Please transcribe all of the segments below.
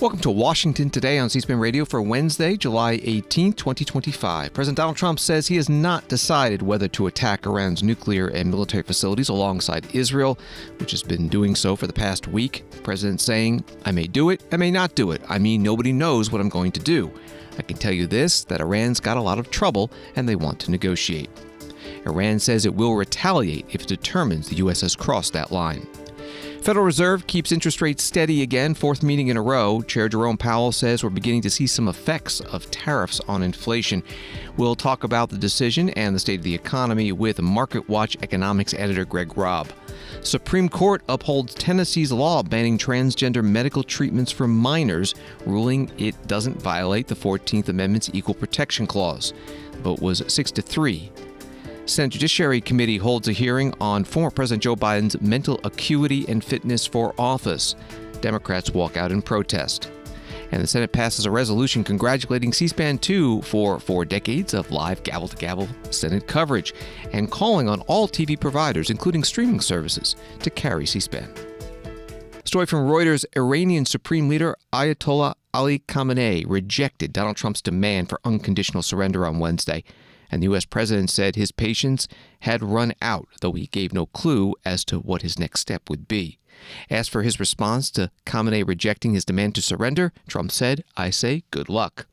Welcome to Washington Today on C-SPAN Radio for Wednesday, July 18, 2025. President Donald Trump says he has not decided whether to attack Iran's nuclear and military facilities alongside Israel, which has been doing so for the past week. The president saying, I may do it, I may not do it. I mean, nobody knows what I'm going to do. I can tell you this, that Iran's got a lot of trouble and they want to negotiate. Iran says it will retaliate if it determines the U.S. has crossed that line. Federal Reserve keeps interest rates steady again, fourth meeting in a row. Chair Jerome Powell says we're beginning to see some effects of tariffs on inflation. We'll talk about the decision and the state of the economy with MarketWatch economics editor Greg Robb. Supreme Court upholds Tennessee's law banning transgender medical treatments for minors, ruling it doesn't violate the 14th Amendment's Equal Protection Clause. The vote was 6-3. Senate Judiciary Committee holds a hearing on former President Joe Biden's mental acuity and fitness for office. Democrats walk out in protest. And the Senate passes a resolution congratulating C-SPAN 2 for 4 decades of live gavel-to-gavel Senate coverage and calling on all TV providers, including streaming services, to carry C-SPAN. Story from Reuters: Iranian Supreme Leader Ayatollah Ali Khamenei rejected Donald Trump's demand for unconditional surrender on Wednesday. And the U.S. president said his patience had run out, though he gave no clue as to what his next step would be. Asked for his response to Khamenei rejecting his demand to surrender, Trump said, I say good luck.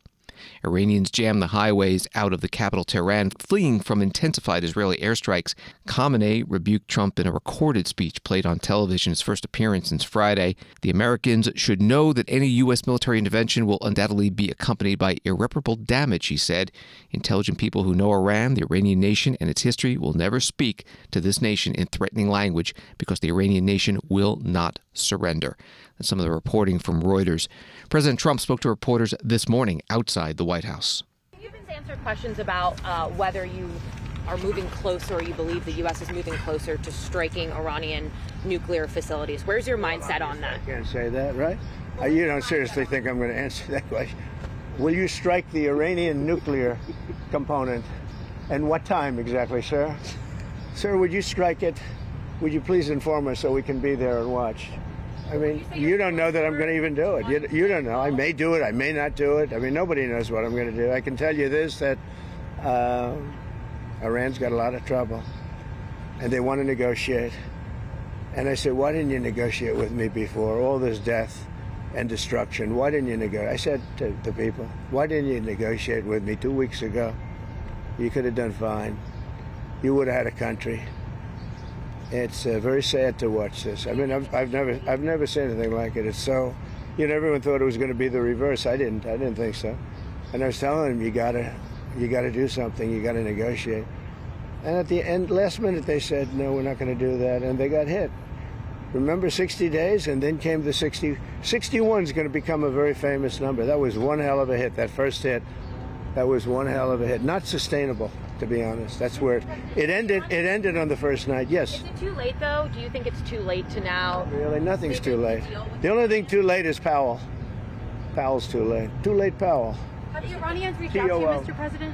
Iranians jammed the highways out of the capital Tehran, fleeing from intensified Israeli airstrikes. Khamenei rebuked Trump in a recorded speech played on television, his first appearance since Friday. The Americans should know that any U.S. military intervention will undoubtedly be accompanied by irreparable damage, he said. Intelligent people who know Iran, the Iranian nation, and its history will never speak to this nation in threatening language because the Iranian nation will not surrender. That's some of the reporting from Reuters. President Trump spoke to reporters this morning outside the White House. You've been answered questions about whether you are moving closer or you believe the U.S. is moving closer to striking Iranian nuclear facilities. Where's your mindset on that? I can't say that, right? You don't seriously think I'm going to answer that question? Will you strike the Iranian nuclear component? And what time exactly, sir? Sir, would you strike it? Would you please inform us so we can be there and watch? I mean, you don't know that I'm going to even do it. You don't know. I may do it. I may not do it. I mean, nobody knows what I'm going to do. I can tell you this, that Iran's got a lot of trouble, and they want to negotiate. And I said, why didn't you negotiate with me before? All this death and destruction. Why didn't you negotiate? I said to the people, why didn't you negotiate with me 2 weeks ago? You could have done fine. You would have had a country. It's very sad to watch this. I mean, I've never seen anything like it. It's so, everyone thought it was going to be the reverse. I didn't think so. And I was telling them, you gotta do something. You gotta negotiate. And at the end, last minute, they said, no, we're not going to do that, and they got hit. Remember 60 days, and then came the 60. 61 is going to become a very famous number. That was one hell of a hit. That first hit, that was one hell of a hit. Not sustainable, to be honest. That's where it ended. It ended on the first night. Yes. Is it too late, though? Do you think it's too late to now? Really, nothing's too late. The only thing too late is Powell. Powell's too late. Too late, Powell. Have the Iranians reached out to you, Mr. President?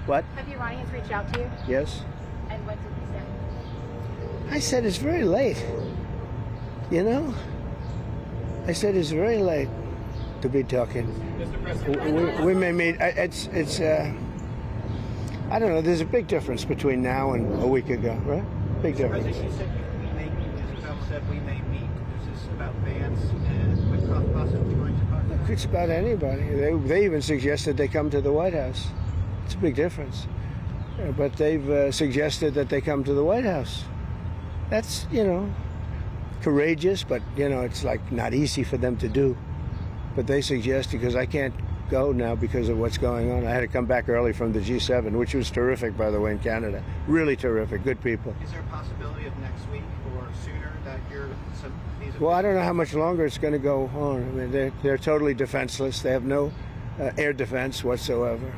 What? Have the Iranians reached out to you? Yes. And what did you say? I said it's very late. I said it's very late to be talking. We may meet. It's. I don't know. There's a big difference between now and a week ago, right? Big difference. President, you said we may meet. Israel said we may meet. Is this about Vance and with Trump possibly going to talk about? It's about anybody. They even suggested they come to the White House. It's a big difference. But they've suggested that they come to the White House. That's, courageous, but, it's like not easy for them to do. But they suggest, because I can't go now because of what's going on. I had to come back early from the G7, which was terrific, by the way, in Canada. Really terrific, good people. Is there a possibility of next week or sooner that Well, I don't know how much longer it's going to go on. I mean, they're totally defenseless. They have no air defense whatsoever.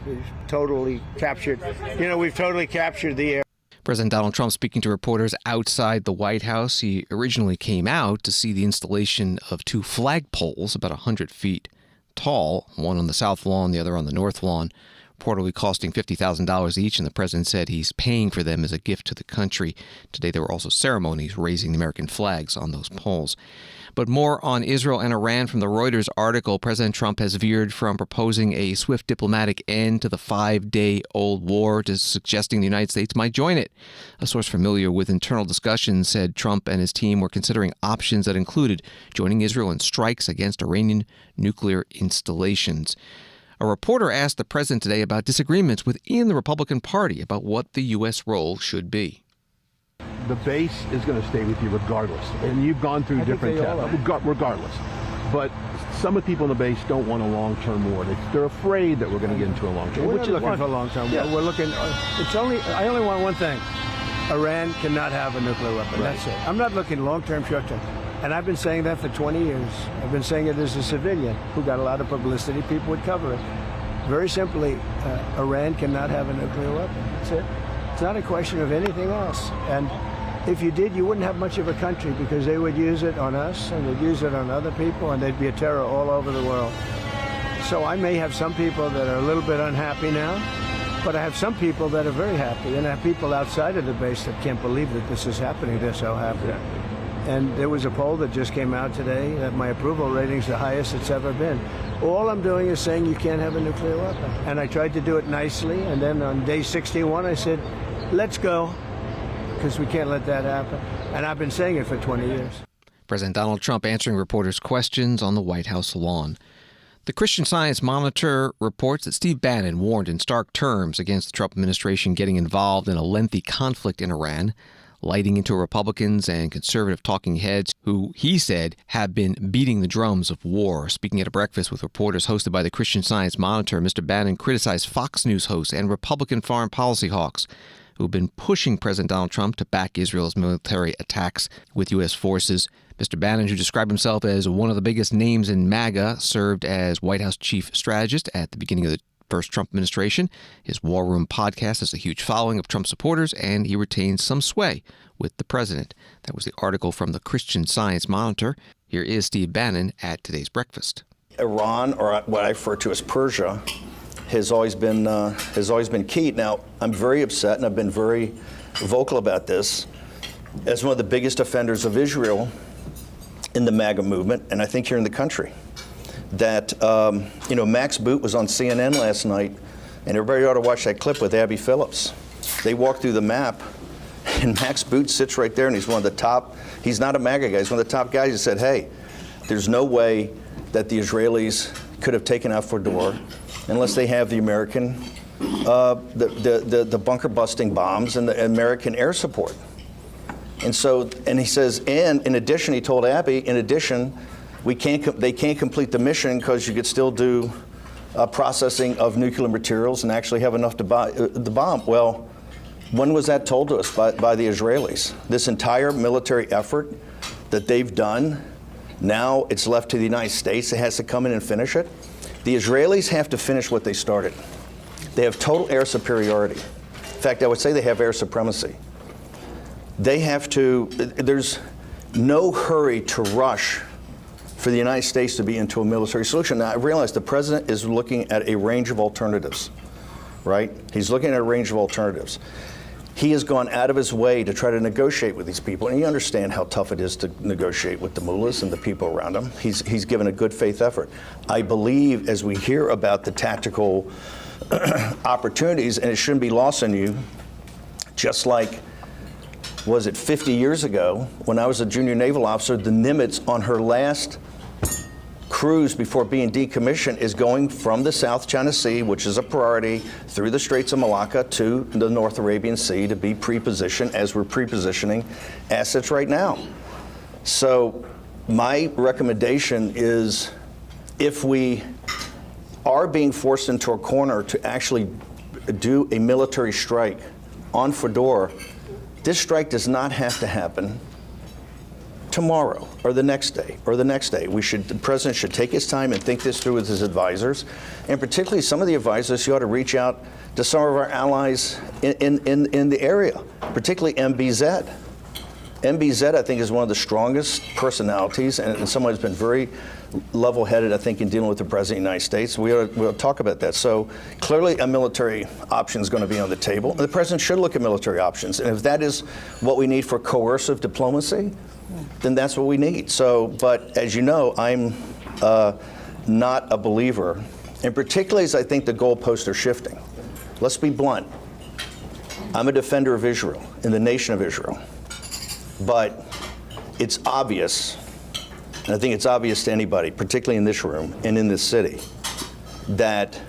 We've totally captured, we've totally captured the air. President Donald Trump speaking to reporters outside the White House. He originally came out to see the installation of 2 flagpoles about 100 feet tall, one on the south lawn, the other on the north lawn, reportedly costing $50,000 each, and the president said he's paying for them as a gift to the country. Today there were also ceremonies raising the American flags on those poles. But more on Israel and Iran from the Reuters article. President Trump has veered from proposing a swift diplomatic end to the 5-day-old war to suggesting the United States might join it. A source familiar with internal discussions said Trump and his team were considering options that included joining Israel in strikes against Iranian nuclear installations. A reporter asked the president today about disagreements within the Republican Party about what the U.S. role should be. The base is going to stay with you regardless. And you've gone through different tests, regardless. But some of the people in the base don't want a long-term war. They're afraid that we're going to get into a long-term war. We're not looking for a long-term war. We're looking, I only want one thing. Iran cannot have a nuclear weapon. Right. That's it. I'm not looking long-term, short-term. And I've been saying that for 20 years. I've been saying it as a civilian who got a lot of publicity. People would cover it. Very simply, Iran cannot have a nuclear weapon. That's it. It's not a question of anything else. And if you did, you wouldn't have much of a country because they would use it on us and they'd use it on other people and there'd be a terror all over the world. So I may have some people that are a little bit unhappy now, but I have some people that are very happy, and I have people outside of the base that can't believe that this is happening. They're so happy. And there was a poll that just came out today that my approval rating's the highest it's ever been. All I'm doing is saying you can't have a nuclear weapon. And I tried to do it nicely, and then on day 61 I said, let's go, because we can't let that happen. And I've been saying it for 20 years. President Donald Trump answering reporters' questions on the White House lawn. The Christian Science Monitor reports that Steve Bannon warned in stark terms against the Trump administration getting involved in a lengthy conflict in Iran, lighting into Republicans and conservative talking heads who, he said, have been beating the drums of war. Speaking at a breakfast with reporters hosted by the Christian Science Monitor, Mr. Bannon criticized Fox News hosts and Republican foreign policy hawks who have been pushing President Donald Trump to back Israel's military attacks with U.S. forces. Mr. Bannon, who described himself as one of the biggest names in MAGA, served as White House chief strategist at the beginning of the first Trump administration. His War Room podcast has a huge following of Trump supporters, and he retains some sway with the president. That was the article from the Christian Science Monitor. Here is Steve Bannon at today's breakfast. Iran, or what I refer to as Persia, has always been key. Now, I'm very upset, and I've been very vocal about this, as one of the biggest offenders of Israel in the MAGA movement, and I think here in the country. That, Max Boot was on CNN last night, and everybody ought to watch that clip with Abby Phillips. They walk through the map, and Max Boot sits right there, and he's one of the top, he's not a MAGA guy, he's one of the top guys. He said, hey, there's no way that the Israelis could have taken out Fedor unless they have the American, the bunker-busting bombs and the American air support. And so, and he says, and in addition, he told Abby, in addition, they can't complete the mission because you could still do processing of nuclear materials and actually have enough to buy the bomb. Well, when was that told to us by the Israelis? This entire military effort that they've done, now it's left to the United States. It has to come in and finish it. The Israelis have to finish what they started. They have total air superiority. In fact, I would say they have air supremacy. They have to, there's no hurry to rush for the United States to be into a military solution. Now, I realize the president is looking at a range of alternatives, right? He's looking at a range of alternatives. He has gone out of his way to try to negotiate with these people, and you understand how tough it is to negotiate with the mullahs and the people around him. He's given a good faith effort. I believe, as we hear about the tactical opportunities, and it shouldn't be lost on you, just like, was it 50 years ago, when I was a junior naval officer, the Nimitz on her last cruise before being decommissioned is going from the South China Sea, which is a priority, through the Straits of Malacca to the North Arabian Sea to be pre-positioned as we're pre-positioning assets right now. So my recommendation is, if we are being forced into a corner to actually do a military strike on Fedor, this strike does not have to happen tomorrow or the next day or the next day. The president should take his time and think this through with his advisors, and particularly some of the advisors, you ought to reach out to some of our allies in the area, particularly MBZ. MBZ, I think, is one of the strongest personalities, and someone who's been very level-headed, I think, in dealing with the President of the United States. We'll talk about that. So clearly a military option is going to be on the table. The President should look at military options. And if that is what we need for coercive diplomacy, then that's what we need. So, but as you know, I'm not a believer, and particularly as I think the goalposts are shifting. Let's be blunt. I'm a defender of Israel and the nation of Israel. But it's obvious, and I think it's obvious to anybody, particularly in this room and in this city, that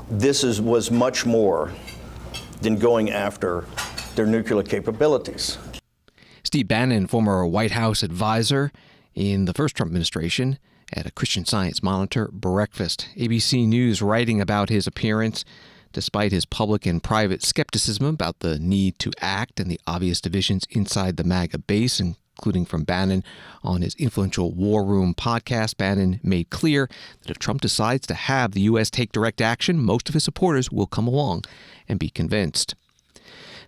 this was much more than going after their nuclear capabilities. Steve Bannon, former White House advisor in the first Trump administration, at a Christian Science Monitor breakfast. ABC News writing about his appearance. Despite his public and private skepticism about the need to act and the obvious divisions inside the MAGA base, including from Bannon on his influential War Room podcast, Bannon made clear that if Trump decides to have the U.S. take direct action, most of his supporters will come along and be convinced.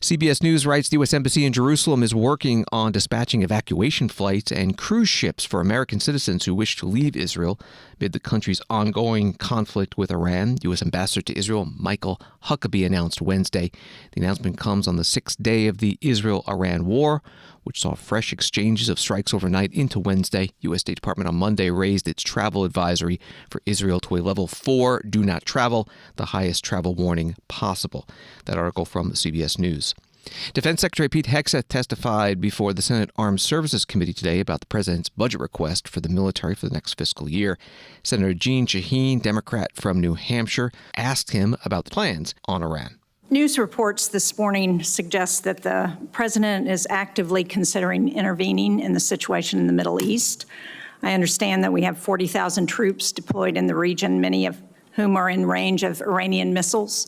CBS News writes the U.S. Embassy in Jerusalem is working on dispatching evacuation flights and cruise ships for American citizens who wish to leave Israel amid the country's ongoing conflict with Iran. U.S. Ambassador to Israel Michael Huckabee announced Wednesday. The announcement comes on the sixth day of the Israel-Iran war, which saw fresh exchanges of strikes overnight into Wednesday. U.S. State Department on Monday raised its travel advisory for Israel to a level 4, do not travel, the highest travel warning possible. That article from CBS News. Defense Secretary Pete Hegseth testified before the Senate Armed Services Committee today about the president's budget request for the military for the next fiscal year. Senator Jeanne Shaheen, Democrat from New Hampshire, asked him about the plans on Iran. News reports this morning suggest that the president is actively considering intervening in the situation in the Middle East. I understand that we have 40,000 troops deployed in the region, many of whom are in range of Iranian missiles.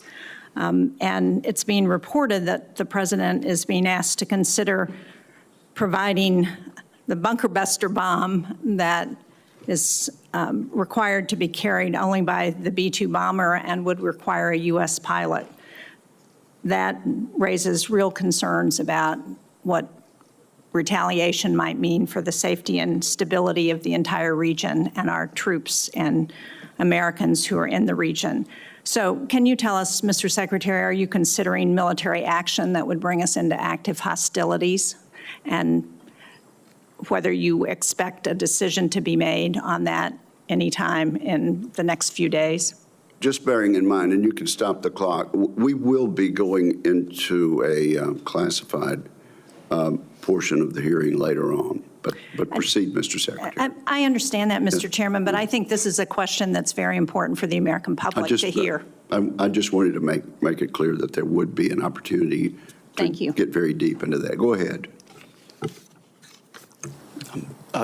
And it's being reported that the president is being asked to consider providing the bunker buster bomb that is required to be carried only by the B-2 bomber and would require a U.S. pilot. That raises real concerns about what retaliation might mean for the safety and stability of the entire region and our troops and Americans who are in the region. So can you tell us, Mr. Secretary, are you considering military action that would bring us into active hostilities, and whether you expect a decision to be made on that anytime in the next few days? Just bearing in mind, and you can stop the clock, we will be going into a classified portion of the hearing later on. But proceed, Mr. Secretary. I understand that, Mr. Chairman, but I think this is a question that's very important for the American public to hear. I just wanted to make it clear that there would be an opportunity to get very deep into that. Go ahead.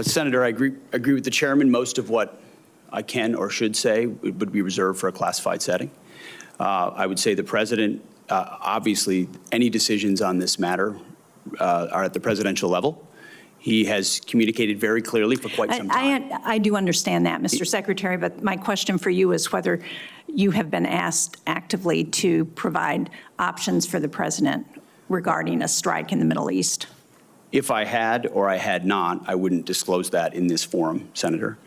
Senator, I agree with the chairman. Most of what I can or should say would be reserved for a classified setting. I would say the president, obviously, any decisions on this matter are at the presidential level. He has communicated very clearly for quite some time. I do understand that, Mr. Secretary, but my question for you is whether you have been asked actively to provide options for the president regarding a strike in the Middle East. If I had or I had not, I wouldn't disclose that in this forum, Senator.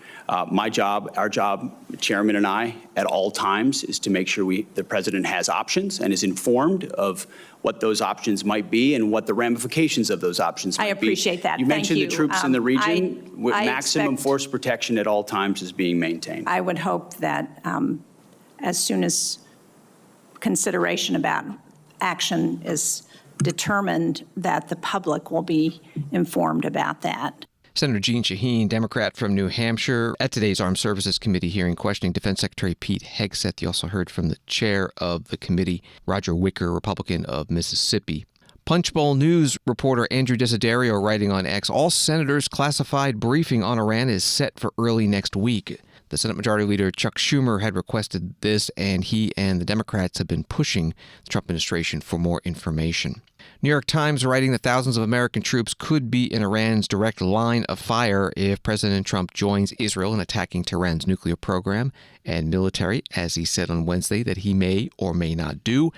My job, our job, Chairman and I, at all times, is to make sure the president has options and is informed of what those options might be and what the ramifications of those options might be. I appreciate that. You mentioned the troops in the region. With maximum force protection at all times is being maintained. I would hope that as soon as consideration about action is determined, that the public will be informed about that. Senator Jeanne Shaheen, Democrat from New Hampshire, at today's Armed Services Committee hearing questioning Defense Secretary Pete Hegseth. You also heard from the chair of the committee, Roger Wicker, Republican of Mississippi. Punchbowl News reporter Andrew Desiderio writing on X, all senators' classified briefing on Iran is set for early next week. The Senate Majority Leader Chuck Schumer had requested this, and he and the Democrats have been pushing the Trump administration for more information. New York Times writing that thousands of American troops could be in Iran's direct line of fire if President Trump joins Israel in attacking Tehran's nuclear program and military, as he said on Wednesday that he may or may not do.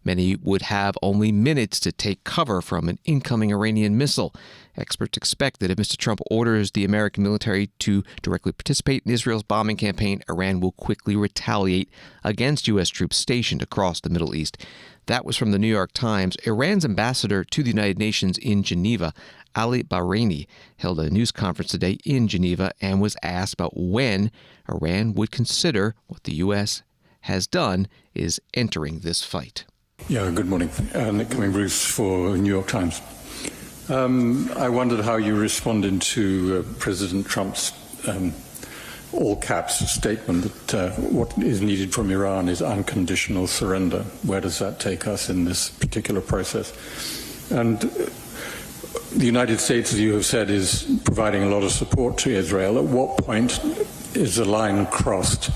Many would have only minutes to take cover from an incoming Iranian missile. Experts expect that if Mr. Trump orders the American military to directly participate in Israel's bombing campaign, Iran will quickly retaliate against U.S. troops stationed across the Middle East. That was from the New York Times. Iran's ambassador to the United Nations in Geneva, Ali Bahraini, held a news conference today in Geneva and was asked about when Iran would consider what the U.S. has done is entering this fight. Yeah, good morning. Nick Cumming-Bruce for New York Times. I wondered how you responded to President Trump's all-caps statement that what is needed from Iran is unconditional surrender. Where does that take us in this particular process? And the United States, as you have said, is providing a lot of support to Israel. At what point is the line crossed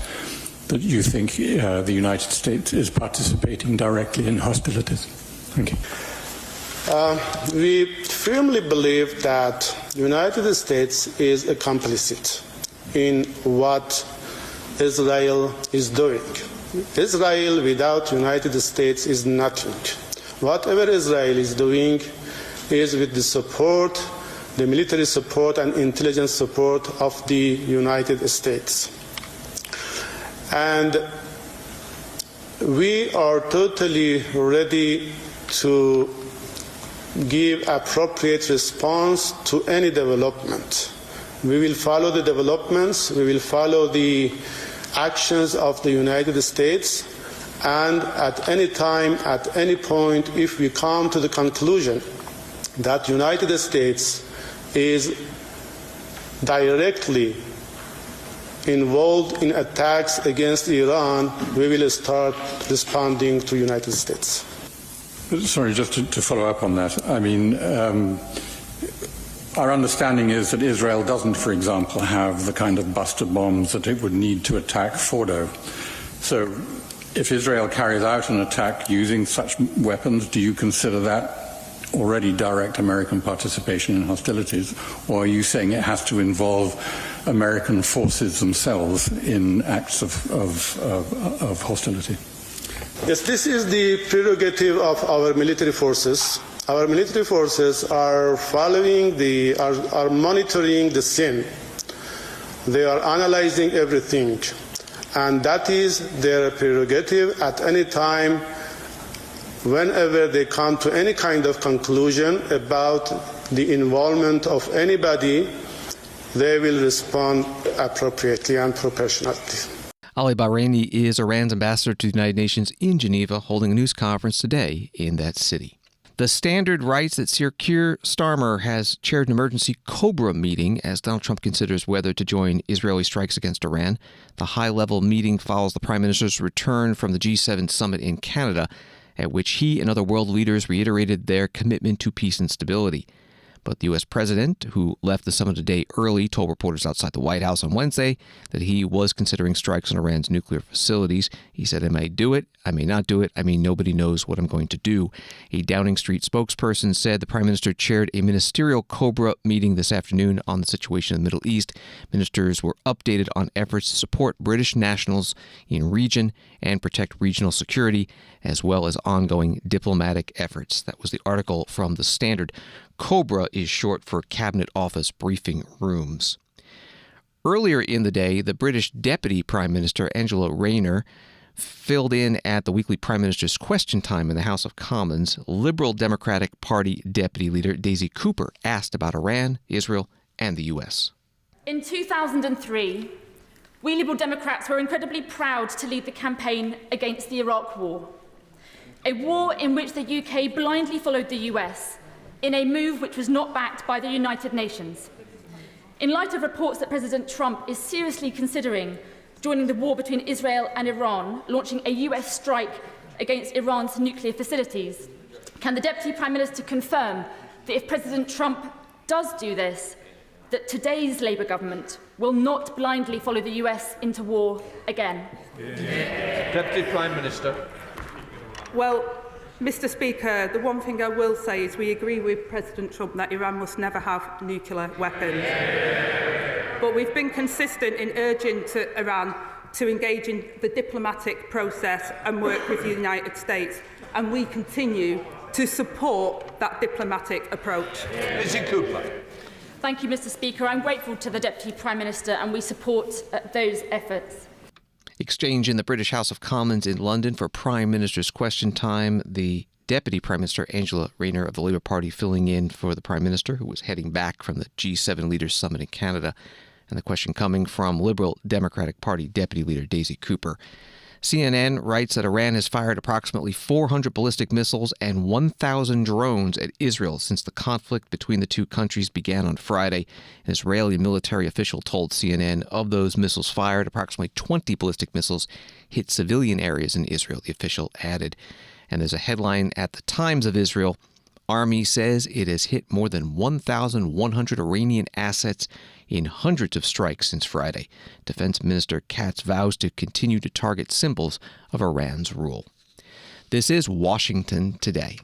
that you think the United States is participating directly in hostilities? Thank you. We firmly believe that the United States is a complicit in what Israel is doing. Israel without the United States is nothing. Whatever Israel is doing is with the support, the military support and intelligence support of the United States. And we are totally ready to give appropriate response to any development. We will follow the developments, we will follow the actions of the United States, and at any time, at any point, if we come to the conclusion that the United States is directly involved in attacks against Iran, we will start responding to the United States. Sorry, just to follow up on that. I mean, our understanding is that Israel doesn't, for example, have the kind of buster bombs that it would need to attack Fordo. So if Israel carries out an attack using such weapons, do you consider that already direct American participation in hostilities? Or are you saying it has to involve American forces themselves in acts of hostility? Yes, this is the prerogative of our military forces. Our military forces are are monitoring the scene. They are analyzing everything. And that is their prerogative at any time. Whenever they come to any kind of conclusion about the involvement of anybody, they will respond appropriately and proportionately. Ali Bahraini is Iran's ambassador to the United Nations in Geneva, holding a news conference today in that city. The Standard writes that Sir Keir Starmer has chaired an emergency Cobra meeting as Donald Trump considers whether to join Israeli strikes against Iran. The high-level meeting follows the Prime Minister's return from the G7 summit in Canada, at which he and other world leaders reiterated their commitment to peace and stability. But the U.S. president, who left the summit a day early, told reporters outside the White House on Wednesday that he was considering strikes on Iran's nuclear facilities. He said, I may do it, I may not do it. I mean, nobody knows what I'm going to do. A Downing Street spokesperson said the Prime Minister chaired a ministerial Cobra meeting this afternoon on the situation in the Middle East. Ministers were updated on efforts to support British nationals in region and protect regional security, as well as ongoing diplomatic efforts. That was the article from The Standard. Cobra is short for Cabinet Office Briefing Rooms. Earlier in the day, the British Deputy Prime Minister, Angela Rayner, filled in at the weekly Prime Minister's Question Time in the House of Commons. Liberal Democratic Party Deputy Leader Daisy Cooper asked about Iran, Israel, and the U.S. In 2003, we Liberal Democrats were incredibly proud to lead the campaign against the Iraq War, a war in which the UK blindly followed the US in a move which was not backed by the United Nations. In light of reports that President Trump is seriously considering joining the war between Israel and Iran, launching a US strike against Iran's nuclear facilities, can the Deputy Prime Minister confirm that if President Trump does do this, that today's Labour government will not blindly follow the US into war again? Yeah. Deputy Prime Minister. Well, Mr. Speaker, the one thing I will say is we agree with President Trump that Iran must never have nuclear weapons. But we've been consistent in urging Iran to engage in the diplomatic process and work with the United States, and we continue to support that diplomatic approach. Mr. Cooper. Thank you, Mr. Speaker. I'm grateful to the Deputy Prime Minister, and we support those efforts. Exchange in the British House of Commons in London for Prime Minister's Question Time. The Deputy Prime Minister, Angela Rayner of the Labour Party, filling in for the Prime Minister, who was heading back from the G7 Leaders Summit in Canada. And the question coming from Liberal Democratic Party Deputy Leader Daisy Cooper. CNN writes that Iran has fired approximately 400 ballistic missiles and 1,000 drones at Israel since the conflict between the two countries began on Friday. An Israeli military official told CNN of those missiles fired, approximately 20 ballistic missiles hit civilian areas in Israel, the official added. And there's a headline at the Times of Israel. Army says it has hit more than 1,100 Iranian assets in hundreds of strikes since Friday. Defense Minister Katz vows to continue to target symbols of Iran's rule. This is Washington Today.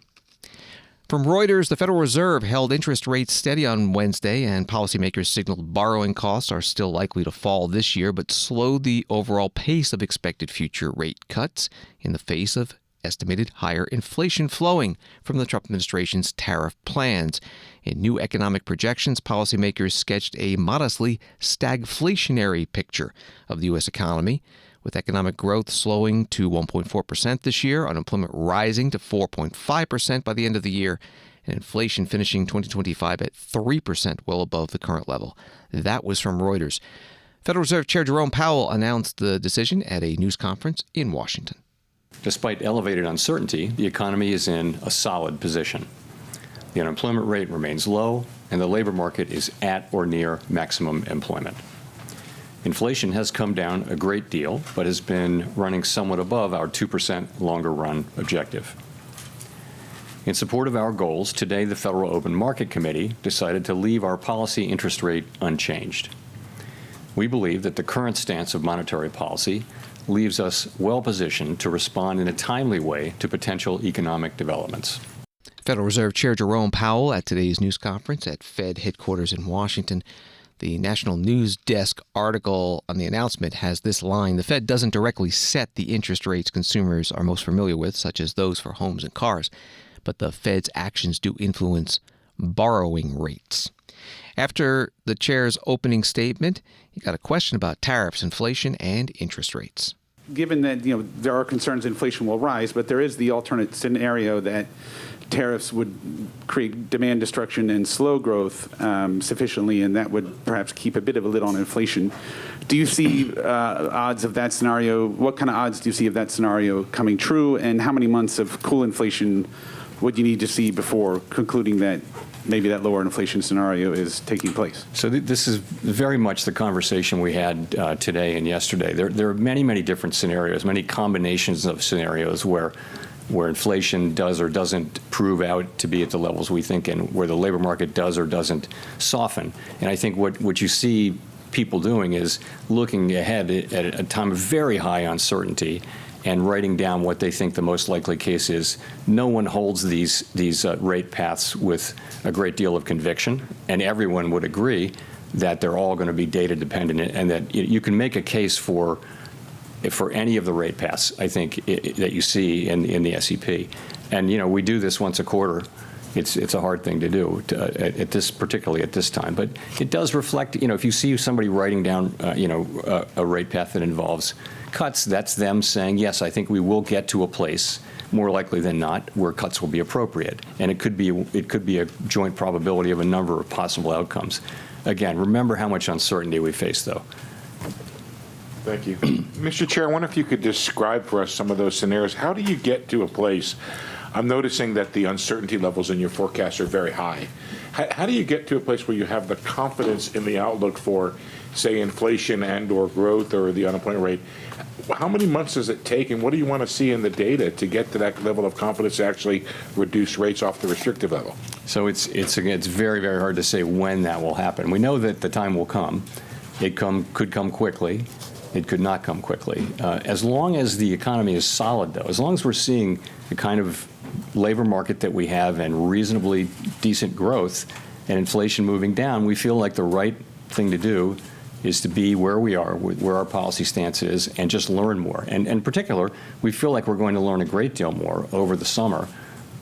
From Reuters, the Federal Reserve held interest rates steady on Wednesday, and policymakers signaled borrowing costs are still likely to fall this year, but slowed the overall pace of expected future rate cuts in the face of estimated higher inflation flowing from the Trump administration's tariff plans. In new economic projections, policymakers sketched a modestly stagflationary picture of the U.S. economy, with economic growth slowing to 1.4% this year, unemployment rising to 4.5% by the end of the year, and inflation finishing 2025 at 3%, well above the current level. That was from Reuters. Federal Reserve Chair Jerome Powell announced the decision at a news conference in Washington. Despite elevated uncertainty, the economy is in a solid position. The unemployment rate remains low, and the labor market is at or near maximum employment. Inflation has come down a great deal, but has been running somewhat above our 2% longer-run objective. In support of our goals, today the Federal Open Market Committee decided to leave our policy interest rate unchanged. We believe that the current stance of monetary policy leaves us well-positioned to respond in a timely way to potential economic developments. Federal Reserve Chair Jerome Powell at today's news conference at Fed headquarters in Washington. The National News Desk article on the announcement has this line: the Fed doesn't directly set the interest rates consumers are most familiar with, such as those for homes and cars, but the Fed's actions do influence borrowing rates. After the chair's opening statement, he got a question about tariffs, inflation, and interest rates. Given that there are concerns inflation will rise, but there is the alternate scenario that tariffs would create demand destruction and slow growth sufficiently, and that would perhaps keep a bit of a lid on inflation. Do you see odds of that scenario? What kind of odds do you see of that scenario coming true, and how many months of cool inflation would you need to see before concluding that maybe that lower inflation scenario is taking place? So this is very much the conversation we had today and yesterday. There are many, many different scenarios, many combinations of scenarios where inflation does or doesn't prove out to be at the levels we think, and where the labor market does or doesn't soften. And I think what you see people doing is looking ahead at a time of very high uncertainty and writing down what they think the most likely case is. No one holds these rate paths with a great deal of conviction, and everyone would agree that they're all going to be data dependent, and that you can make a case for any of the rate paths, I think, that you see in the SEP. And we do this once a quarter. It's a hard thing to do particularly at this time, but it does reflect. If you see somebody writing down a rate path that involves cuts, that's them saying, yes, I think we will get to a place, more likely than not, where cuts will be appropriate, and it could be a joint probability of a number of possible outcomes. Again, remember how much uncertainty we face, though. Thank you. Mr. Chair, I wonder if you could describe for us some of those scenarios. How do you get to a place? I'm noticing that the uncertainty levels in your forecast are very high. How do you get to a place where you have the confidence in the outlook for, say, inflation and or growth or the unemployment rate? How many months does it take, and what do you want to see in the data to get to that level of confidence to actually reduce rates off the restrictive level? So it's very, very hard to say when that will happen. We know that the time will come. It could come quickly. It could not come quickly. As long as the economy is solid, though, as long as we're seeing the kind of labor market that we have and reasonably decent growth and inflation moving down, we feel like the right thing to do is to be where we are, where our policy stance is, and just learn more. And in particular, we feel like we're going to learn a great deal more over the summer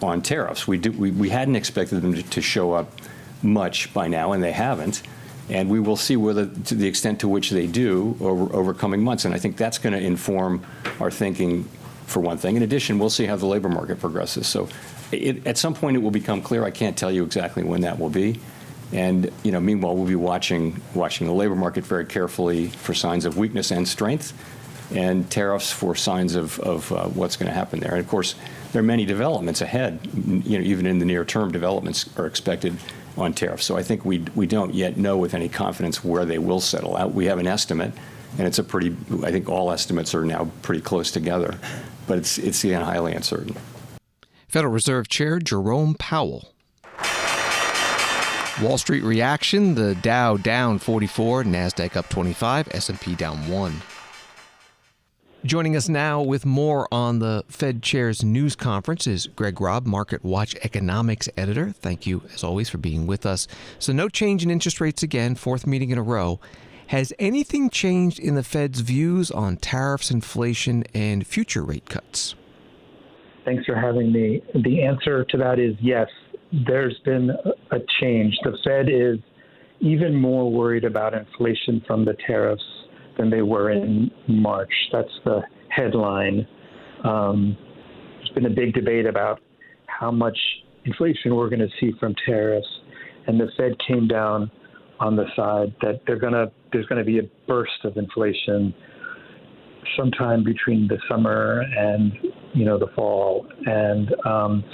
on tariffs. We hadn't expected them to show up much by now, and they haven't. And we will see whether, to the extent to which they do over coming months. And I think that's going to inform our thinking, for one thing. In addition, we'll see how the labor market progresses. So at some point, it will become clear. I can't tell you exactly when that will be. And meanwhile, we'll be watching the labor market very carefully for signs of weakness and strength, and tariffs for signs of what's going to happen there. And of course, there are many developments ahead. Even in the near term, developments are expected on tariffs. So I think we don't yet know with any confidence where they will settle out. We have an estimate, and it's I think all estimates are now pretty close together, but it's again highly uncertain. Federal Reserve Chair Jerome Powell. Wall Street reaction, the Dow down 44, NASDAQ up 25, S&P down 1. Joining us now with more on the Fed Chair's news conference is Greg Robb, MarketWatch economics editor. Thank you, as always, for being with us. So no change in interest rates again, fourth meeting in a row. Has anything changed in the Fed's views on tariffs, inflation, and future rate cuts? Thanks for having me. The answer to that is yes. There's been a change. The Fed is even more worried about inflation from the tariffs than they were in March. That's the headline. There's been a big debate about how much inflation we're going to see from tariffs, and the Fed came down on the side that there's going to be a burst of inflation sometime between the summer and the fall, and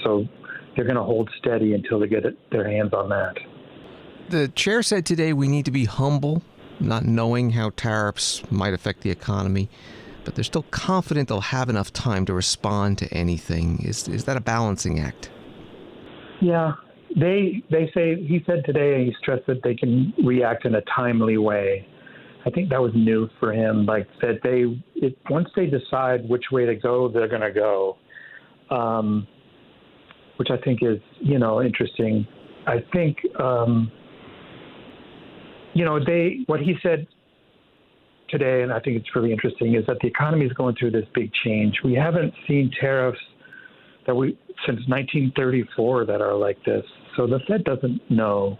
so they're going to hold steady until they get their hands on that. The chair said today we need to be humble, not knowing how tariffs might affect the economy, but they're still confident they'll have enough time to respond to anything. Is that a balancing act? Yeah, they say, he said today, he stressed that they can react in a timely way. I think that was new for him, like that once they decide which way to go, they're going to go, which I think is, interesting. I think, what he said today, and I think it's really interesting, is that the economy is going through this big change. We haven't seen tariffs since 1934 that are like this. So the Fed doesn't know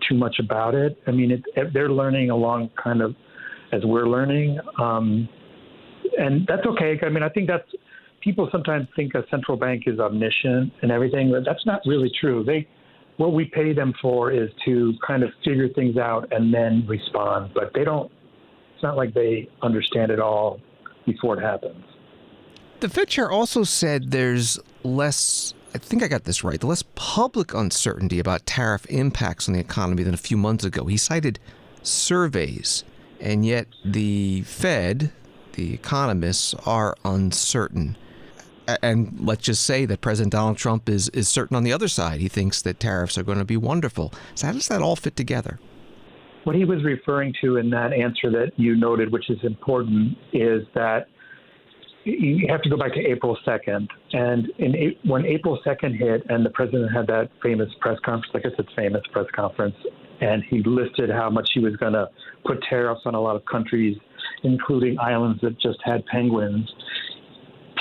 too much about it. I mean, they're learning along kind of as we're learning. And that's okay. I mean, I think people sometimes think a central bank is omniscient and everything, but that's not really true. What we pay them for is to kind of figure things out and then respond. But it's not like they understand it all before it happens. The Fed chair also said there's less, I think I got this right, less public uncertainty about tariff impacts on the economy than a few months ago. He cited surveys, and yet the Fed, the economists, are uncertain. And let's just say that President Donald Trump is certain on the other side. He thinks that tariffs are going to be wonderful. So how does that all fit together? What he was referring to in that answer that you noted, which is important, is that you have to go back to April 2nd. And when April 2nd hit and the president had that famous press conference, I guess it's famous press conference, and he listed how much he was going to put tariffs on a lot of countries, including islands that just had penguins,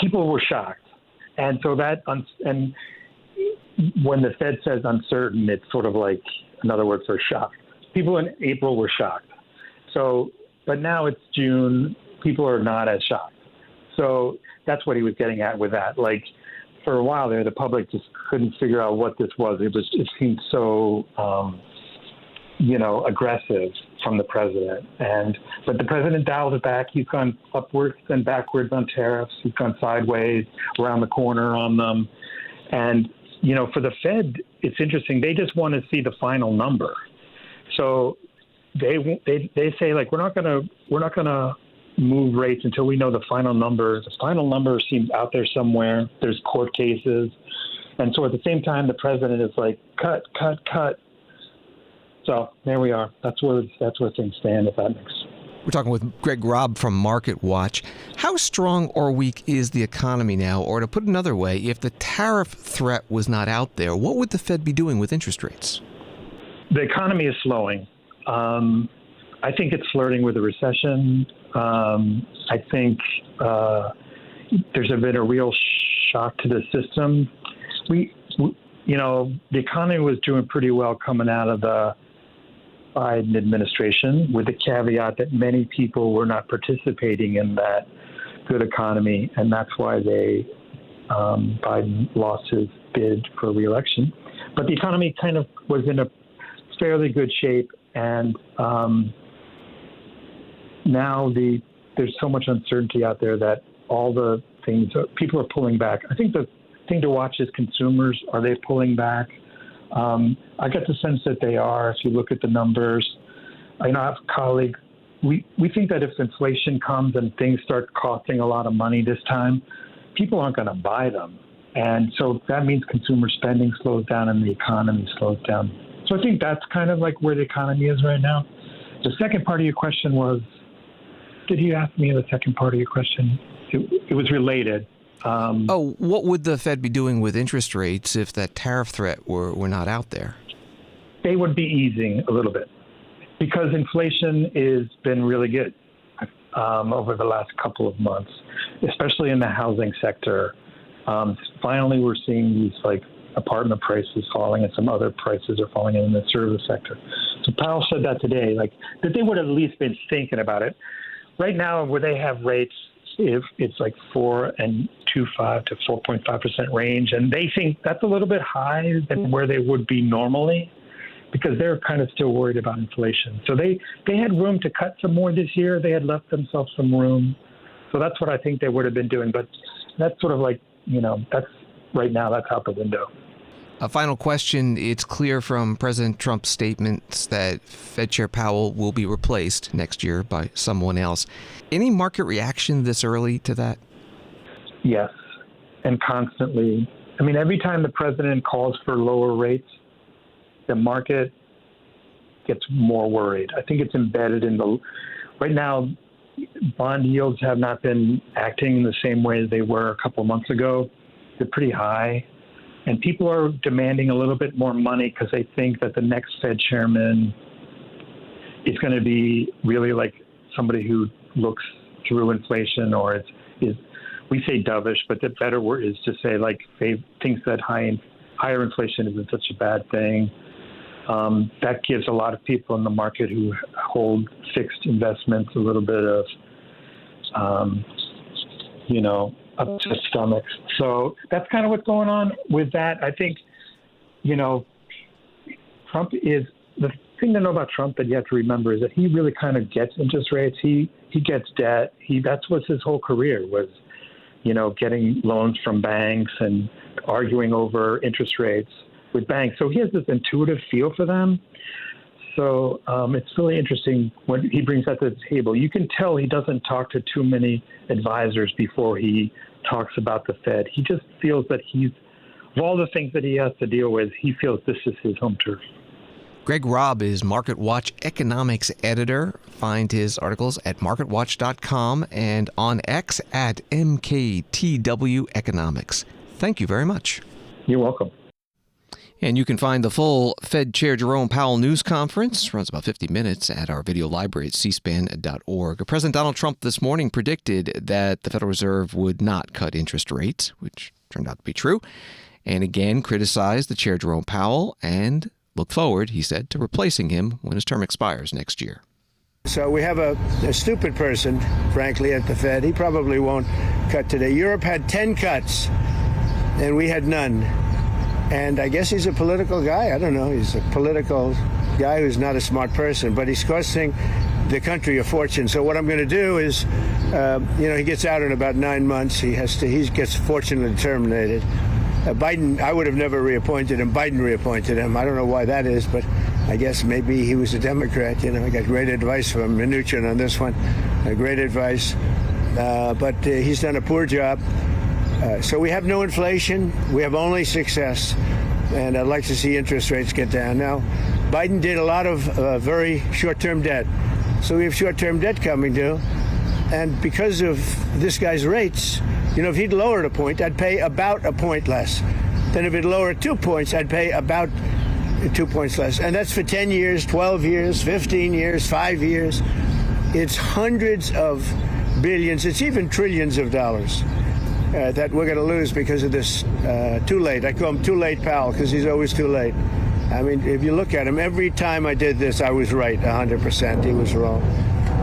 people were shocked. And so and when the Fed says uncertain, it's sort of like another word for shocked. People in April were shocked. But now it's June, people are not as shocked. So that's what he was getting at with that. Like, for a while there, the public just couldn't figure out what this was. It seemed so, aggressive from the president. But the president dialed it back. He's gone upwards and backwards on tariffs. He's gone sideways, around the corner on them. And, for the Fed, it's interesting. They just want to see the final number. So they say, like, we're not going to move rates until we know the final number. The final number seems out there somewhere. There's court cases. And so at the same time, the president is like, cut. So there we are. That's where things stand, if that makes sense. We're talking with Greg Robb from MarketWatch. How strong or weak is the economy now? Or to put another way, if the tariff threat was not out there, what would the Fed be doing with interest rates? The economy is slowing. I think it's flirting with a recession. I think there's been a real shock to the system. The economy was doing pretty well coming out of the Biden administration, with the caveat that many people were not participating in that good economy, and that's why Biden lost his bid for re-election. But the economy kind of was in a fairly good shape, and now there's so much uncertainty out there that all the things, people are pulling back. I think the thing to watch is consumers. Are they pulling back? I get the sense that they are. If you look at the numbers, I have a colleague. We think that if inflation comes and things start costing a lot of money this time, people aren't going to buy them. And so that means consumer spending slows down and the economy slows down. So I think that's kind of like where the economy is right now. The second part of your question was, did you ask me the second part of your question? It was related. What would the Fed be doing with interest rates if that tariff threat were not out there? They would be easing a little bit because inflation has been really good over the last couple of months, especially in the housing sector. Finally, we're seeing these apartment prices falling and some other prices are falling in the service sector. So Powell said that today, that they would have at least been thinking about it. Right now, where they have rates, if it's 4.25 to 4.5% range, and they think that's a little bit high than where they would be normally, because they're kind of still worried about inflation. So they had room to cut some more this year. They had left themselves some room. So that's what I think they would have been doing. But that's sort of that's right now, that's out the window. A final question. It's clear from President Trump's statements that Fed Chair Powell will be replaced next year by someone else. Any market reaction this early to that? Yes, and constantly. I mean, every time the president calls for lower rates, the market gets more worried. I think it's embedded in right now, bond yields have not been acting the same way they were a couple months ago. They're pretty high. And people are demanding a little bit more money because they think that the next Fed chairman is going to be really somebody who looks through inflation, or is we say dovish, but the better word is to say thinks that higher inflation isn't such a bad thing. That gives a lot of people in the market who hold fixed investments a little bit of, up to stomachs. So that's kind of what's going on with that. I think, Trump is, the thing to know about Trump that you have to remember is that he really kind of gets interest rates. He gets debt. That's what his whole career was, getting loans from banks and arguing over interest rates with banks. So he has this intuitive feel for them. So it's really interesting when he brings that to the table. You can tell he doesn't talk to too many advisors before he talks about the Fed. He just feels that of all the things that he has to deal with, he feels this is his home turf. Greg Robb is MarketWatch economics editor. Find his articles at marketwatch.com and on X at MKTW Economics. Thank you very much. You're welcome. And you can find the full Fed Chair Jerome Powell news conference, runs about 50 minutes, at our video library at cspan.org. President Donald Trump this morning predicted that the Federal Reserve would not cut interest rates, which turned out to be true, and again criticized the Chair Jerome Powell and looked forward, he said, to replacing him when his term expires next year. So we have a stupid person, frankly, at the Fed. He probably won't cut today. Europe had 10 cuts, and we had none. And I guess he's a political guy. I don't know. He's a political guy who's not a smart person, but he's costing the country a fortune. So what I'm going to do is, he gets out in about 9 months. He gets fortunately terminated. Biden, I would have never reappointed him. Biden reappointed him. I don't know why that is, but I guess maybe he was a Democrat. I got great advice from Mnuchin on this one. Great advice. But he's done a poor job. So we have no inflation. We have only success. And I'd like to see interest rates get down. Now, Biden did a lot of very short-term debt. So we have short-term debt coming due. And because of this guy's rates, if he'd lowered a point, I'd pay about a point less. Then if he'd lowered 2 points, I'd pay about 2 points less. And that's for 10 years, 12 years, 15 years, 5 years. It's hundreds of billions. It's even trillions of dollars that we're going to lose because of this too late. I call him Too Late Powell because he's always too late. I mean, if you look at him, every time I did this, I was right 100%. He was wrong.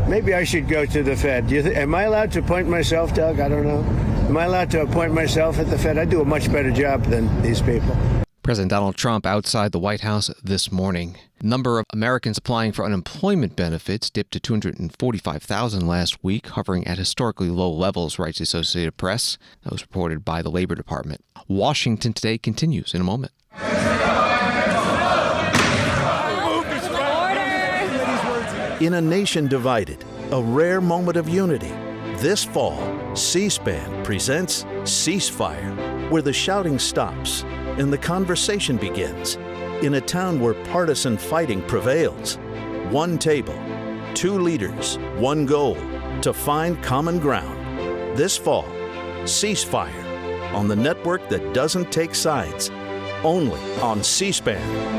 Maybe I should go to the Fed. Am I allowed to appoint myself, Doug? I don't know. Am I allowed to appoint myself at the Fed? I do a much better job than these people. President Donald Trump outside the White House this morning. Number of Americans applying for unemployment benefits dipped to 245,000 last week, hovering at historically low levels, writes the Associated Press. That was reported by the Labor Department. Washington Today continues in a moment. In a nation divided, a rare moment of unity. This fall, C-SPAN presents Ceasefire, where the shouting stops and the conversation begins. In a town where partisan fighting prevails. One table, two leaders, one goal, to find common ground. This fall, Ceasefire, on the network that doesn't take sides, only on C-SPAN.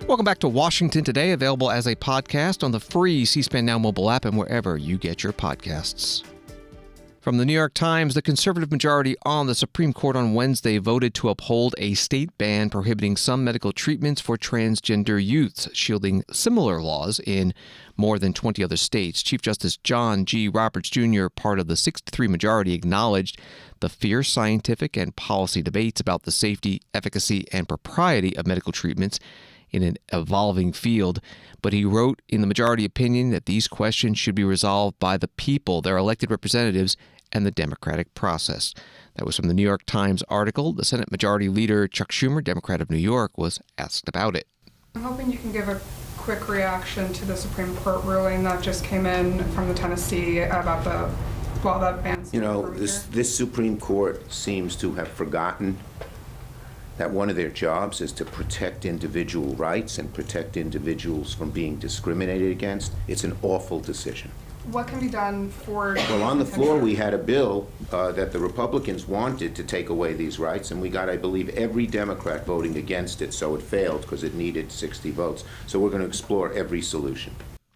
Welcome back to Washington Today, available as a podcast on the free C-SPAN Now mobile app and wherever you get your podcasts. From the New York Times, the conservative majority on the Supreme Court on Wednesday voted to uphold a state ban prohibiting some medical treatments for transgender youths, shielding similar laws in more than 20 other states. Chief Justice John G. Roberts Jr., part of the 6-3 majority, acknowledged the fierce scientific and policy debates about the safety, efficacy, and propriety of medical treatments in an evolving field, but he wrote in the majority opinion that these questions should be resolved by the people, their elected representatives, and the democratic process. That was from the New York Times article. The Senate Majority Leader Chuck Schumer, Democrat of New York, was asked about it. I'm hoping you can give a quick reaction to the Supreme Court ruling that just came in from the Tennessee about the law that bans. This Supreme Court seems to have forgotten that one of their jobs is to protect individual rights and protect individuals from being discriminated against. It's an awful decision. What can be done for... Well, on the floor, we had a bill that the Republicans wanted to take away these rights, and we got, I believe, every Democrat voting against it, so it failed because it needed 60 votes. So we're going to explore every solution.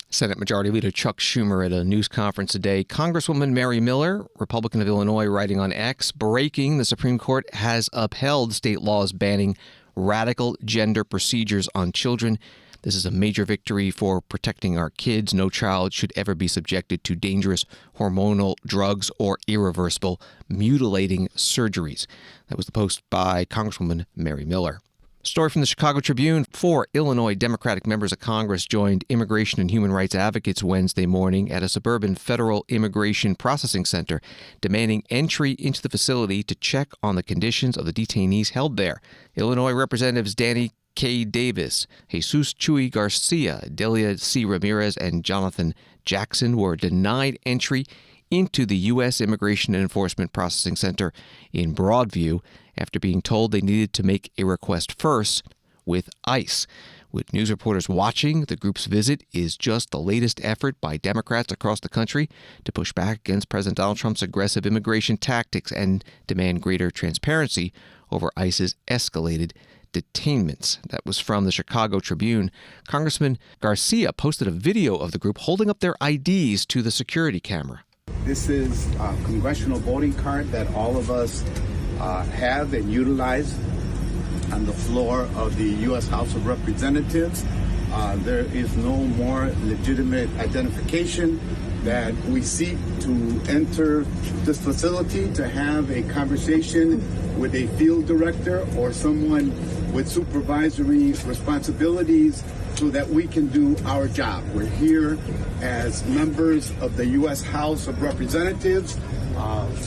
Senate Majority Leader Chuck Schumer at a news conference today. Congresswoman Mary Miller, Republican of Illinois, writing on X, breaking, the Supreme Court has upheld state laws banning radical gender procedures on children. This is a major victory for protecting our kids. No child should ever be subjected to dangerous hormonal drugs or irreversible mutilating surgeries. That was the post by Congresswoman Mary Miller. Story from the Chicago Tribune. 4 Illinois Democratic members of Congress joined immigration and human rights advocates Wednesday morning at a suburban federal immigration processing center, demanding entry into the facility to check on the conditions of the detainees held there. Illinois Representatives Danny K. Davis, Jesus Chuy Garcia, Delia C. Ramirez, and Jonathan Jackson were denied entry into the U.S. Immigration and Enforcement Processing Center in Broadview after being told they needed to make a request first with ICE. With news reporters watching, the group's visit is just the latest effort by Democrats across the country to push back against President Donald Trump's aggressive immigration tactics and demand greater transparency over ICE's escalated detainments. That was from the Chicago Tribune. Congressman Garcia posted a video of the group holding up their IDs to the security camera. This is a congressional voting card that all of us have and utilize on the floor of the U.S. House of Representatives. There is no more legitimate identification that we seek to enter this facility to have a conversation with a field director or someone with supervisory responsibilities so that we can do our job. We're here as members of the U.S. House of Representatives,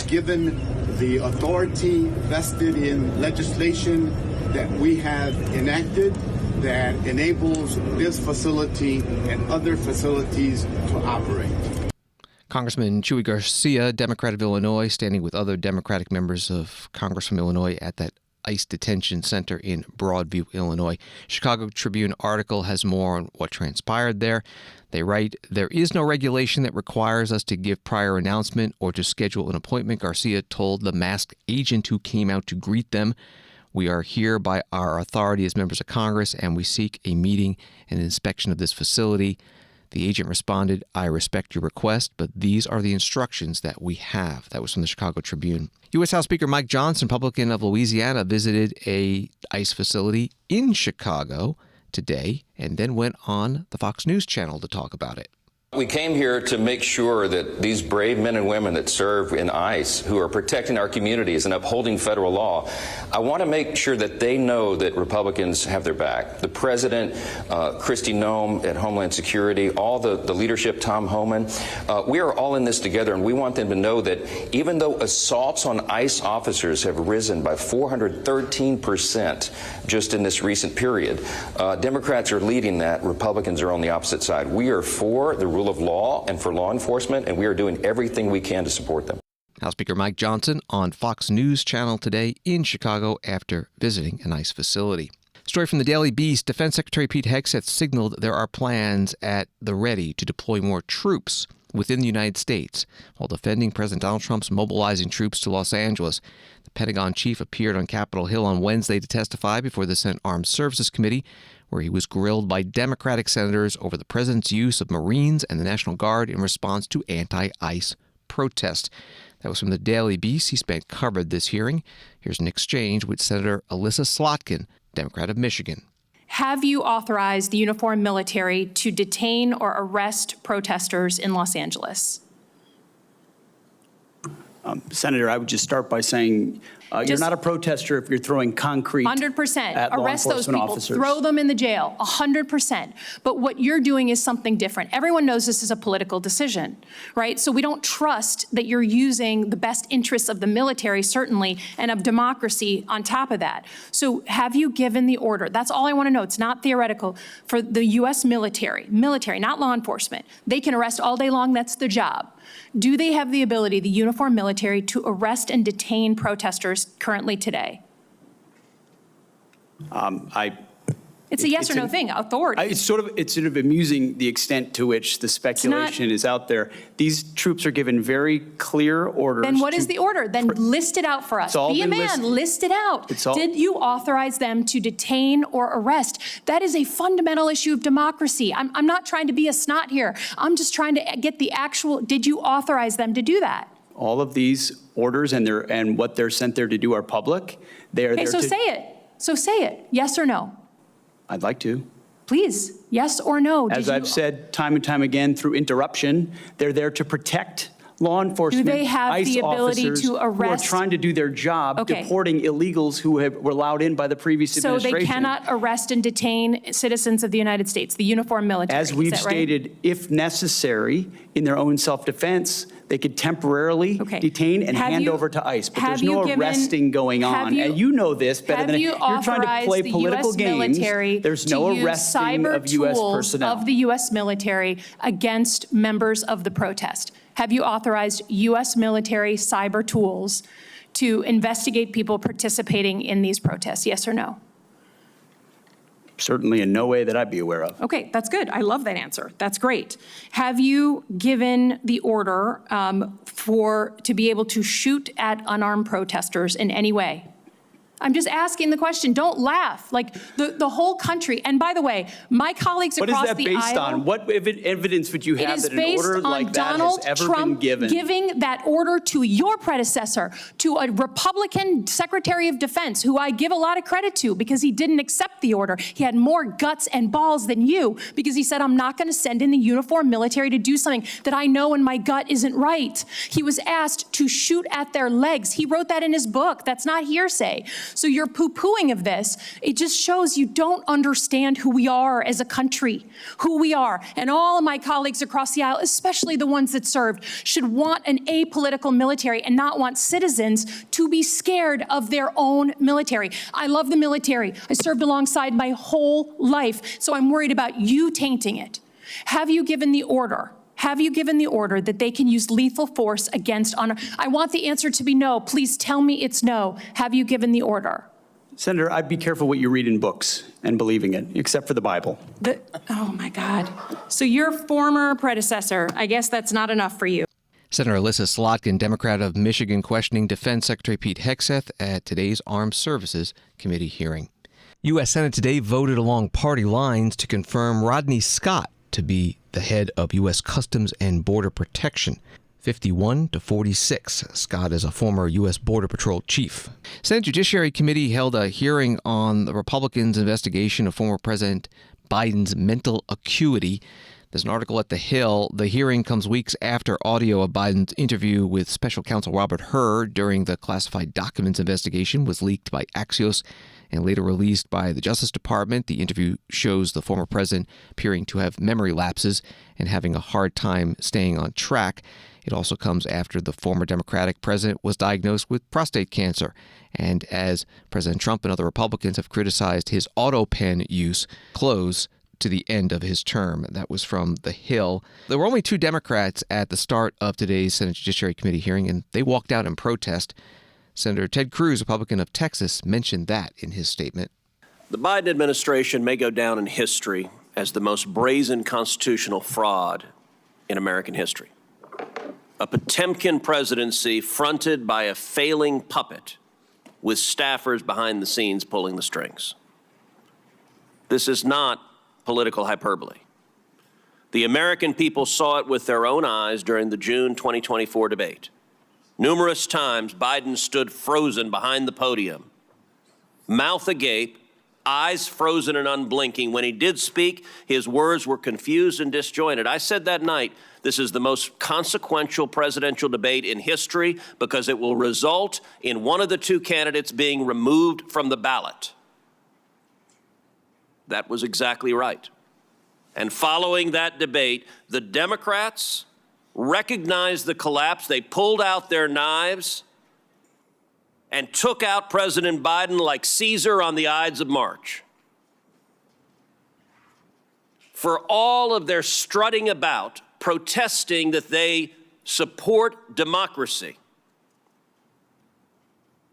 given the authority vested in legislation that we have enacted that enables this facility and other facilities to operate. Congressman Chuy Garcia, Democrat of Illinois, standing with other Democratic members of Congress from Illinois at that ICE detention center in Broadview, Illinois. Chicago Tribune article has more on what transpired there. They write, "There is no regulation that requires us to give prior announcement or to schedule an appointment," Garcia told the masked agent who came out to greet them. "We are here by our authority as members of Congress, and we seek a meeting and inspection of this facility." The agent responded, "I respect your request, but these are the instructions that we have." That was from the Chicago Tribune. U.S. House Speaker Mike Johnson, Republican of Louisiana, visited a ICE facility in Chicago today and then went on the Fox News channel to talk about it. We came here to make sure that these brave men and women that serve in ICE, who are protecting our communities and upholding federal law, I want to make sure that they know that Republicans have their back. The President, Kristi Noem at Homeland Security, all the leadership, Tom Homan, we are all in this together, and we want them to know that even though assaults on ICE officers have risen by 413% just in this recent period, Democrats are leading that. Republicans are on the opposite side. We are for the rule of law and for law enforcement, and we are doing everything we can to support them. House Speaker Mike Johnson on Fox News Channel today in Chicago after visiting an ICE facility. Story from the Daily Beast. Defense Secretary Pete Hegseth signaled there are plans at the ready to deploy more troops within the United States while defending President Donald Trump's mobilizing troops to Los Angeles. The Pentagon chief appeared on Capitol Hill on Wednesday to testify before the Senate Armed Services Committee, where he was grilled by Democratic senators over the president's use of Marines and the National Guard in response to anti-ICE protests. That was from the Daily Beast. C-SPAN covered this hearing. Here's an exchange with Senator Alyssa Slotkin, Democrat of Michigan. Have you authorized the uniformed military to detain or arrest protesters in Los Angeles? Senator, I would just start by saying you're not a protester if you're throwing concrete 100%. at law Arrest those enforcement people. officers. Throw them in the jail. 100%. But what you're doing is something different. Everyone knows this is a political decision, right? So we don't trust that you're using the best interests of the military, certainly, and of democracy on top of that. So have you given the order? That's all I want to know. It's not theoretical. For the U.S. military, not law enforcement. They can arrest all day long. That's their job. Do they have the ability, the uniformed military, to arrest and detain protesters currently today? It's a yes or no thing. Authority. It's sort of amusing the extent to which the speculation is out there. These troops are given very clear orders. Then what is the order? Then list it out for us. Be a man. List it out. Did you authorize them to detain or arrest? That is a fundamental issue of democracy. I'm not trying to be a snot here. I'm just trying to get the actual. Did you authorize them to do that? All of these orders and what they're sent there to do are public. They are there so say it. So say it. Yes or no? I'd like to. Please, yes or no? As I've said time and time again through interruption, they're there to protect law enforcement, do they have ICE the ability officers to arrest? who are trying to do their job, deporting illegals who were allowed in by the previous administration. So they cannot arrest and detain citizens of the United States, the uniformed military. As we've stated, if necessary, in their own self-defense, they could temporarily detain and hand over to ICE. But there's no arresting going on. And you know this better than you're trying to play political games. There's no arresting of U.S. personnel. Of the U.S. military against members of the protest. Have you authorized U.S. military cyber tools to investigate people participating in these protests? Yes or no? Certainly in no way that I'd be aware of. Okay, that's good. I love that answer. That's great. Have you given the order to be able to shoot at unarmed protesters in any way? I'm just asking the question. Don't laugh. Like the whole country. And by the way, my colleagues across the aisle. What is that based on? What evidence would you have that an order like that has ever been given? Giving that order to your predecessor, to a Republican Secretary of Defense, who I give a lot of credit to because he didn't accept the order. He had more guts and balls than you because he said, I'm not going to send in the uniformed military to do something that I know in my gut isn't right. He was asked to shoot at their legs. He wrote that in his book. That's not hearsay. So your poo-pooing of this, it just shows you don't understand who we are as a country, who we are. And all of my colleagues across the aisle, especially the ones that served, should want an apolitical military and not want citizens to be scared of their own military. I love the military. I served alongside my whole life, so I'm worried about you tainting it. Have you given the order? Have you given the order that they can use lethal force against honor? I want the answer to be no. Please tell me it's no. Have you given the order? Senator, I'd be careful what you read in books and believing it, except for the Bible. Oh, my God. So your former predecessor, I guess that's not enough for you. Senator Alyssa Slotkin, Democrat of Michigan, questioning Defense Secretary Pete Hegseth at today's Armed Services Committee hearing. U.S. Senate today voted along party lines to confirm Rodney Scott to be the head of U.S. Customs and Border Protection. 51-46. Scott is a former U.S. Border Patrol chief. Senate Judiciary Committee held a hearing on the Republicans' investigation of former President Biden's mental acuity. There's an article at The Hill. The hearing comes weeks after audio of Biden's interview with Special Counsel Robert Hur during the classified documents investigation was leaked by Axios and later released by the Justice Department. The interview shows the former president appearing to have memory lapses and having a hard time staying on track. It also comes after the former Democratic president was diagnosed with prostate cancer. And as President Trump and other Republicans have criticized his auto pen use close to the end of his term. That was from The Hill. There were only 2 Democrats at the start of today's Senate Judiciary Committee hearing, and they walked out in protest. Senator Ted Cruz, Republican of Texas, mentioned that in his statement. The Biden administration may go down in history as the most brazen constitutional fraud in American history. A Potemkin presidency fronted by a failing puppet with staffers behind the scenes pulling the strings. This is not political hyperbole. The American people saw it with their own eyes during the June 2024 debate. Numerous times, Biden stood frozen behind the podium, mouth agape, eyes frozen and unblinking. When he did speak, his words were confused and disjointed. I said that night, this is the most consequential presidential debate in history because it will result in one of the 2 candidates being removed from the ballot. That was exactly right. And following that debate, the Democrats recognized the collapse. They pulled out their knives and took out President Biden like Caesar on the Ides of March. For all of their strutting about, protesting that they support democracy,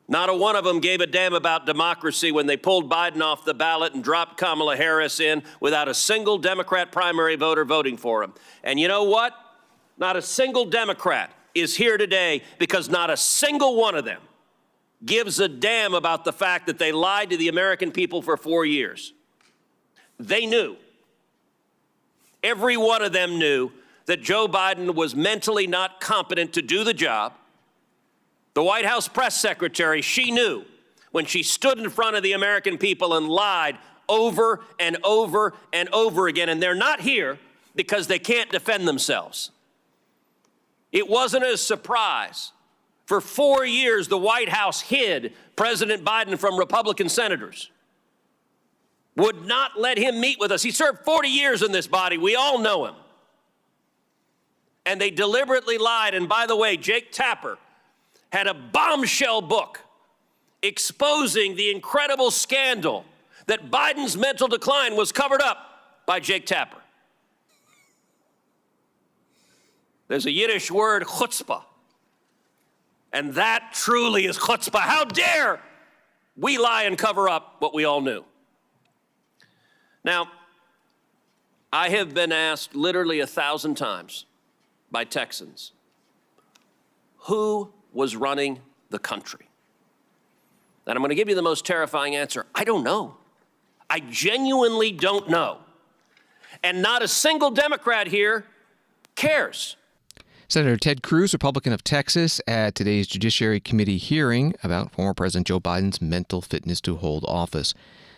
not a one of them gave a damn about democracy when they pulled Biden off the ballot and dropped Kamala Harris in without a single Democrat primary voter voting for him. And you know what? Not a single Democrat is here today because not a single one of them gives a damn about the fact that they lied to the American people for 4 years. They knew. Every one of them knew that Joe Biden was mentally not competent to do the job. The White House press secretary, she knew when she stood in front of the American people and lied over and over and over again. And they're not here because they can't defend themselves. It wasn't a surprise. For 4 years, the White House hid President Biden from Republican senators, would not let him meet with us. He served 40 years in this body. We all know him. And they deliberately lied. And by the way, Jake Tapper had a bombshell book exposing the incredible scandal that Biden's mental decline was covered up by Jake Tapper. There's a Yiddish word, chutzpah, and that truly is chutzpah. How dare we lie and cover up what we all knew? Now, I have been asked literally 1,000 times by Texans, who was running the country? And I'm going to give you the most terrifying answer. I don't know. I genuinely don't know. And not a single Democrat here cares. Senator Ted Cruz, Republican of Texas, at today's Judiciary Committee hearing about former President Joe Biden's mental fitness to hold office.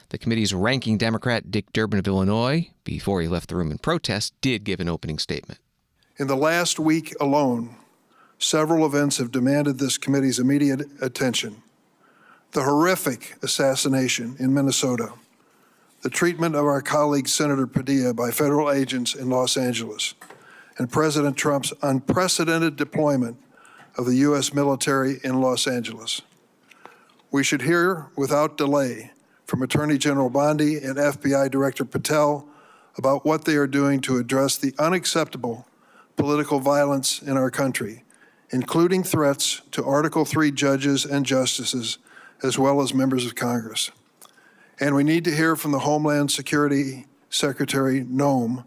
The committee's ranking Democrat, Dick Durbin of Illinois, before he left the room in protest, did give an opening statement. In the last week alone, several events have demanded this committee's immediate attention. The horrific assassination in Minnesota, the treatment of our colleague Senator Padilla by federal agents in Los Angeles, and President Trump's unprecedented deployment of the U.S. military in Los Angeles. We should hear without delay from Attorney General Bondi and FBI Director Patel about what they are doing to address the unacceptable political violence in our country, including threats to Article III judges and justices, as well as members of Congress. And we need to hear from the Homeland Security Secretary Noem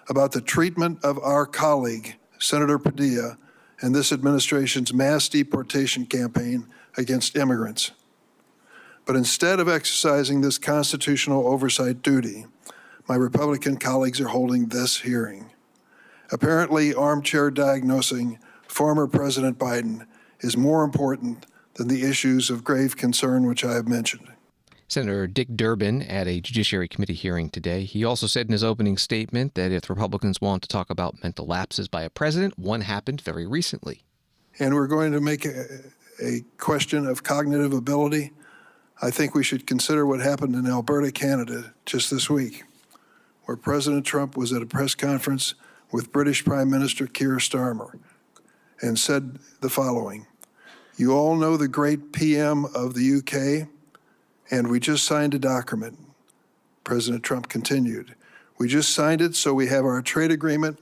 about the treatment of our colleague, Senator Padilla, and this administration's mass deportation campaign against immigrants. But instead of exercising this constitutional oversight duty, my Republican colleagues are holding this hearing. Apparently, armchair diagnosing former President Biden is more important than the issues of grave concern which I have mentioned. Senator Dick Durbin at a Judiciary Committee hearing today. He also said in his opening statement that if Republicans want to talk about mental lapses by a president, one happened very recently. And we're going to make a question of cognitive ability. I think we should consider what happened in Alberta, Canada, just this week, where President Trump was at a press conference with British Prime Minister Keir Starmer and said the following: "You all know the great PM of the UK, and we just signed a document." President Trump continued, "We just signed it so we have our trade agreement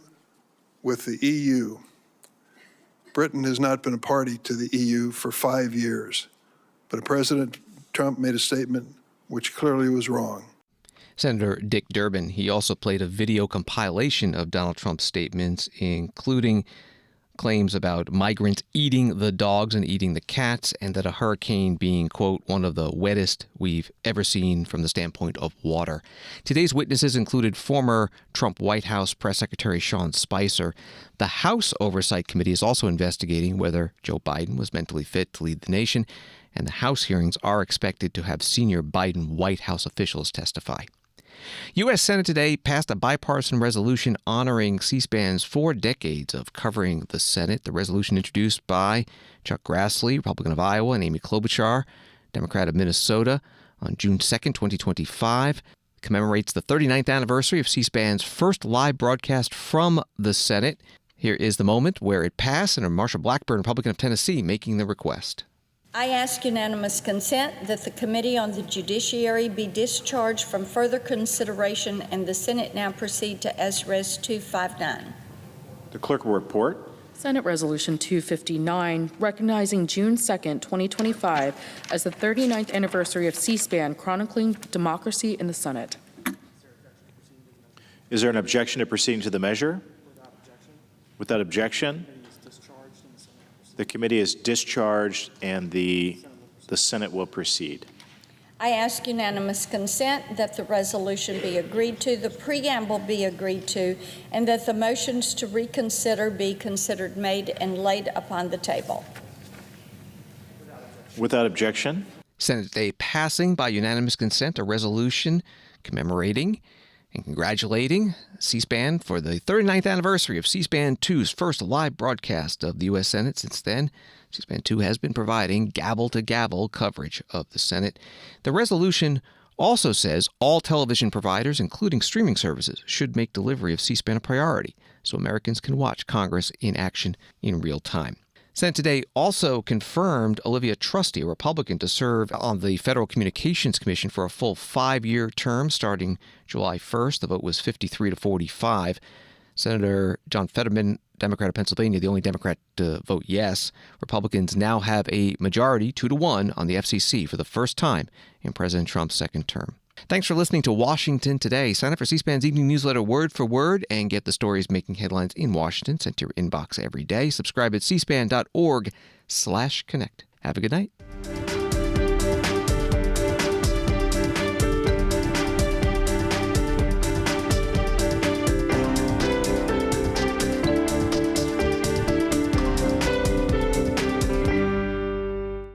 with the EU. Britain has not been a party to the EU for 5 years, but President Trump made a statement which clearly was wrong." Senator Dick Durbin, he also played a video compilation of Donald Trump's statements, including claims about migrants eating the dogs and eating the cats, and that a hurricane being, quote, one of the wettest we've ever seen from the standpoint of water. Today's witnesses included former Trump White House Press Secretary Sean Spicer. The House Oversight Committee is also investigating whether Joe Biden was mentally fit to lead the nation, and the House hearings are expected to have senior Biden White House officials testify. U.S. Senate today passed a bipartisan resolution honoring C-SPAN's 4 decades of covering the Senate. The resolution, introduced by Chuck Grassley, Republican of Iowa, and Amy Klobuchar, Democrat of Minnesota, on June 2nd, 2025, commemorates the 39th anniversary of C-SPAN's first live broadcast from the Senate. Here is the moment where it passed, Senator Marsha Blackburn, Republican of Tennessee, making the request. I ask unanimous consent that the Committee on the Judiciary be discharged from further consideration and the Senate now proceed to S-Res 259. The clerk will report. Senate Resolution 259, recognizing June 2nd, 2025 as the 39th anniversary of C-SPAN, chronicling democracy in the Senate. Is there an objection to proceeding to the measure? Without objection, the committee is discharged and the Senate will proceed. I ask unanimous consent that the resolution be agreed to, the preamble be agreed to, and that the motions to reconsider be considered made and laid upon the table. Without objection. Senate today passing by unanimous consent a resolution commemorating and congratulating C-SPAN for the 39th anniversary of C-SPAN 2's first live broadcast of the U.S. Senate. Since then, C-SPAN 2 has been providing gavel-to-gavel coverage of the Senate. The resolution also says all television providers, including streaming services, should make delivery of C-SPAN a priority so Americans can watch Congress in action in real time. Senate today also confirmed Olivia Trusty, a Republican, to serve on the Federal Communications Commission for a full 5-year term starting July 1st. The vote was 53-45. Senator John Fetterman, Democrat of Pennsylvania, the only Democrat to vote yes. Republicans now have a majority, 2-1, on the FCC for the first time in President Trump's second term. Thanks for listening to Washington Today. Sign up for C-SPAN's evening newsletter word for word and get the stories making headlines in Washington sent to your inbox every day. Subscribe at cspan.org/connect. Have a good night.